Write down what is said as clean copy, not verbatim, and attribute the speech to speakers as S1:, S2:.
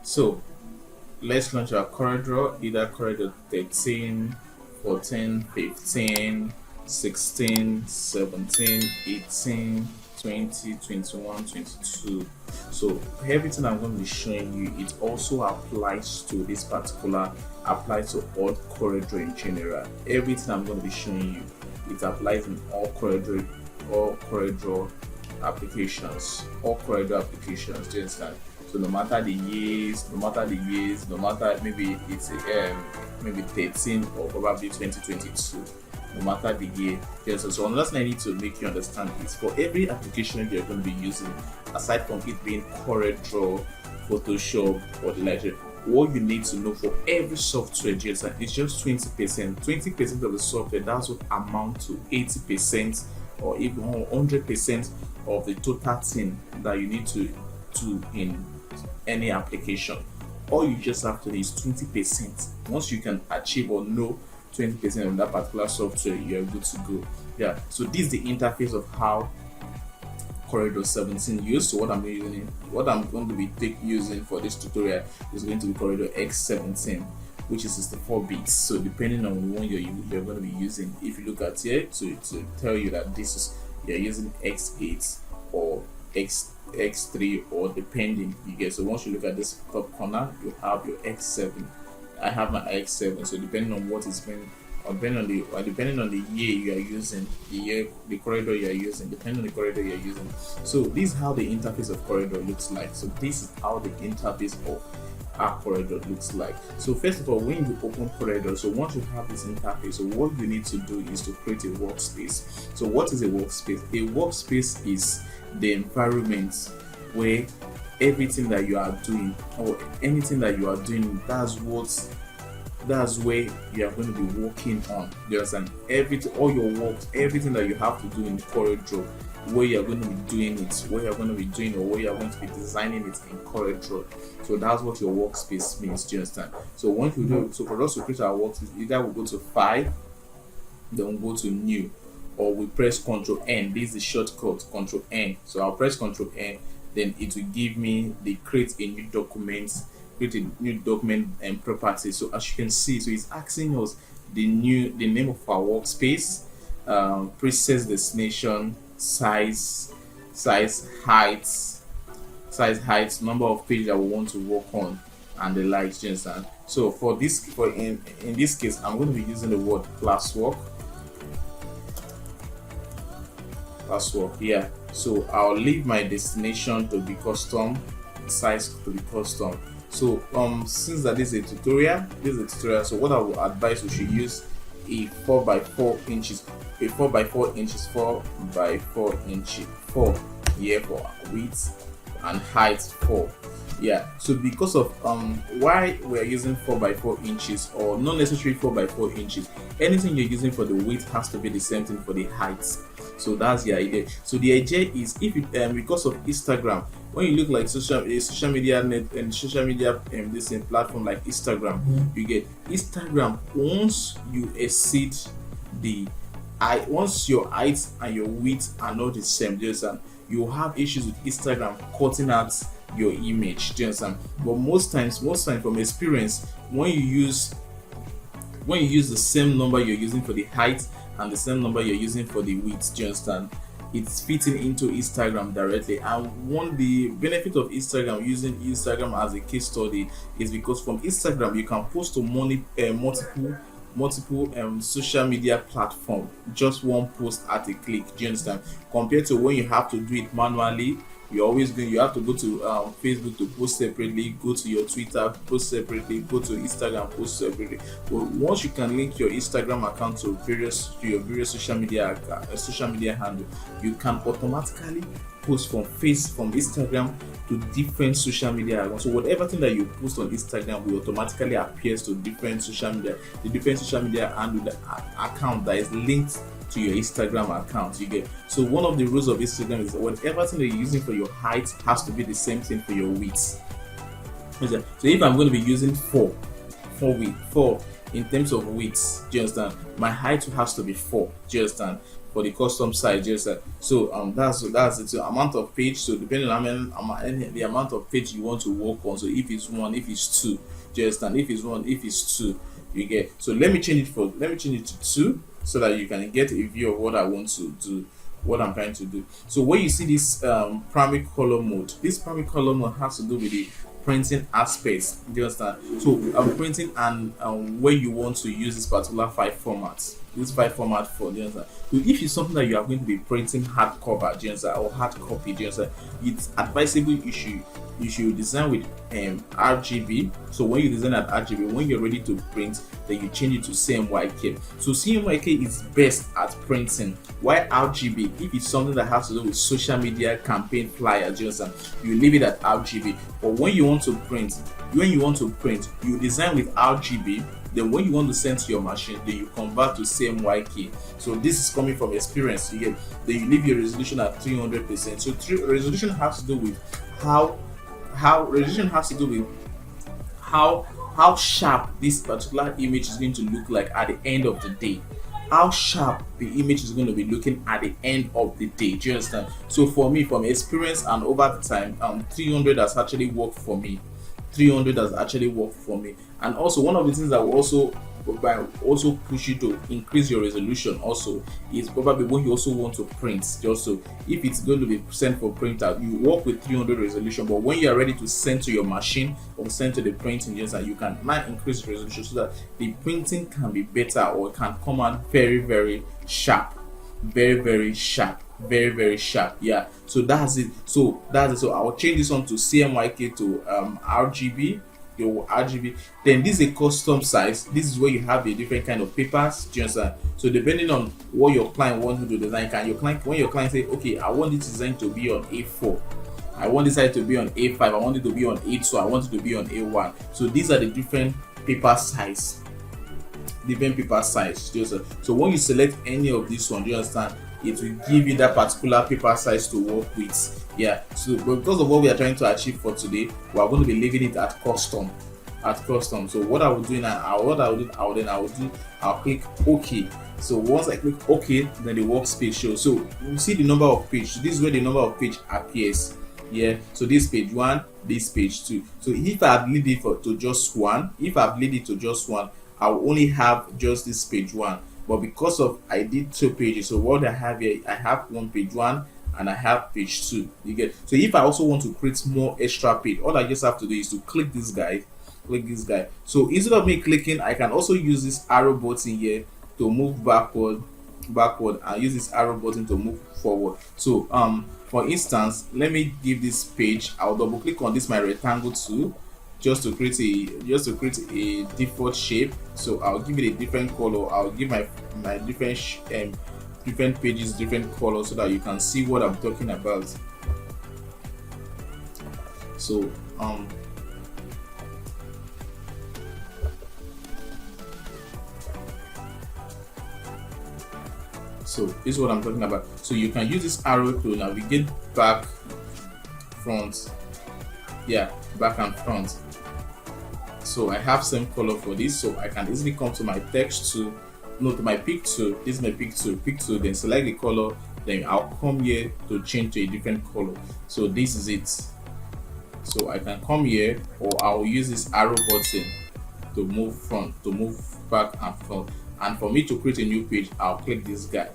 S1: So let's launch our corridor, either corridor 13, 14, 15, 16, 17, 18, 20, 21, 22. So everything I'm going to be showing you, it also applies to this particular, applies to all corridor in general. Everything I'm going to be showing you, it applies in all corridor all corridor applications. Do you understand? So no matter the years, no matter maybe it's maybe 13 or probably 2022, no matter the year. Yes, so another thing I need to make you understand is for every application you're going to be using, aside from it being CorelDRAW, Photoshop, or the like, what you need to know for every software GSM is just 20%. 20% of the software, that's what amount to 80% or even 100% of the total thing that you need to do in any application. All you just have to do is 20%. Once you can achieve or know 20% of that particular software, you're good to go. Yeah, so this is the interface of how Corridor 17 used. So what I'm going to be using for this tutorial is going to be Corridor X17, which is 64 bits. So depending on the one you're going to be using, if you look at here, to tell you that this is, you're using X8 or X3, or depending, you get. So once you look at this top corner, you have your X7. I have my X7. So depending on what is being, or depending on the year you are using, the corridor you are using, depending on the corridor you are using. So this is how the interface of corridor looks like. So this is how the interface of our corridor looks like. So first of all, when you open corridor, so once you have this interface, so what you need to do is to create a workspace. So what is a workspace? A workspace is the environment where everything that you are doing, or anything that you are doing, that's where you are going to be working on. You understand? All your work, everything that you have to do in corridor, where you're going to be doing it, where you're going to be doing, or where you're going to be designing it in corridor. So that's what your workspace means. Do you understand? So once you do, so for us to create our workspace, either we go to File, then we go to New, or we press Ctrl N. This is the shortcut, Ctrl N. So I'll press Ctrl N, then it will give me the create a new document and property. So as you can see, so it's asking us the name of our workspace, preset destination, size, height, number of pages that we want to work on, and the likes. You understand? So in this case, I'm going to be using the word classwork. Yeah. So I'll leave my destination to be custom, size to be custom. So since that is a tutorial, so what I would advise, we should use a 4x4 inches, 4 by 4 inches, 4 here for width, and height 4. Yeah, so because of why we're using 4 by 4 inches, or not necessarily 4 by 4 inches, anything you're using for the width has to be the same thing for the height. So that's the idea. So the idea is, if you because of Instagram, when you look like social media net and social media this platform like Instagram, you get Instagram, once you exceed once your height and your width are not the same, you have issues with Instagram cutting out your image. Do you understand? But most times from experience, when you use the same number you're using for the height and the same number you're using for the width, do you understand, it's fitting into Instagram directly. And the benefit of Instagram, using Instagram as a case study, is because from Instagram you can post to multiple social media platform, just one post at a click. Do you understand? Compared to when you have to do it manually, you have to go to Facebook to post separately, go to your Twitter, post separately, go to Instagram, post separately. But once you can link your Instagram account to your various social media handle, you can automatically post from Instagram to different social media accounts. So whatever thing that you post on Instagram will automatically appears to the different social media handle, the account that is linked to your Instagram account. You get. So one of the rules of Instagram is whatever thing that you're using for your height has to be the same thing for your width. So if I'm going to be using 4 in terms of width, do you understand? My height has to be 4. Do you understand? for the custom size. Just so that's it. So amount of page. So depending on the amount of page you want to work on. So if it's one, if it's two, just and if it's one, if it's two, you get. So let me change it to two so that you can get a view of what I want to do, what I'm trying to do. So when you see this primary color mode, this primary color mode has to do with the printing aspects. Do you understand? So I'm printing and where you want to use this particular file format. This file format for, do you understand? So if it's something that you are going to be printing hardcover, do you understand, or hard copy, do you understand, it's advisable you should design with RGB. So when you design at RGB, when you're ready to print, then you change it to CMYK. So CMYK is best at printing. Why RGB? If it's something that has to do with social media campaign flyers, you leave it at RGB. But when you want to print, you design with RGB. Then when you want to send to your machine, then you convert to CMYK. So this is coming from experience. You get. Then you leave your resolution at 300%. So resolution has to do with how sharp this particular image is going to look like at the end of the day. How sharp the image is going to be looking at the end of the day. Do you understand? So for me, from experience and over the time, 300 has actually worked for me. 300 has actually worked for me. And also one of the things that will also push you to increase your resolution also is probably when you also want to print. Just so if it's going to be sent for printout, you work with 300 resolution, but when you are ready to send to your machine or send to the printing, you can now increase the resolution so that the printing can be better or can come out very, very sharp, very, very sharp, very, very sharp. Yeah, so that's it. So I'll change this one to CMYK to RGB. Your RGB. Then this is a custom size. This is where you have a different kind of papers. Do you understand? So depending on what your client wants you to design, when your client say, okay, I want this design to be on A4, I want this side to be on A5, I want it to be on A2, I want it to be on A1. So these are the different paper size. So when you select any of this one, do you understand, it will give you that particular paper size to work with. Yeah, so but because of what we are trying to achieve for today, we are going to be leaving it at custom. So what I will do now, I'll click OK. So once I click OK, then the workspace shows. So you see the number of page. This is where the number of page appears. Yeah, so this page 1, this page 2. So if I've leave it to just one, I will only have just this page 1. But because of I did 2 pages, so what I have here, I have one page 1 and I have page 2. You get. So if I also want to create more extra page, all I just have to do is to click this guy. So instead of me clicking, I can also use this arrow button here to move backward, and use this arrow button to move forward. So for instance, let me give this page. I'll double click on this my rectangle tool just to create a default shape. So I'll give it a different color. I'll give my different pages different colors so that you can see what I'm talking about. So so this is what I'm talking about. So you can use this arrow to navigate back, front, back and front. So I have same color for this, so I can easily come to my text tool, to my pick tool. This is my pick tool, then select the color, then I'll come here to change to a different color. So this is it. So I can come here, or I'll use this arrow button to move back and front. And for me to create a new page, I'll click this guy.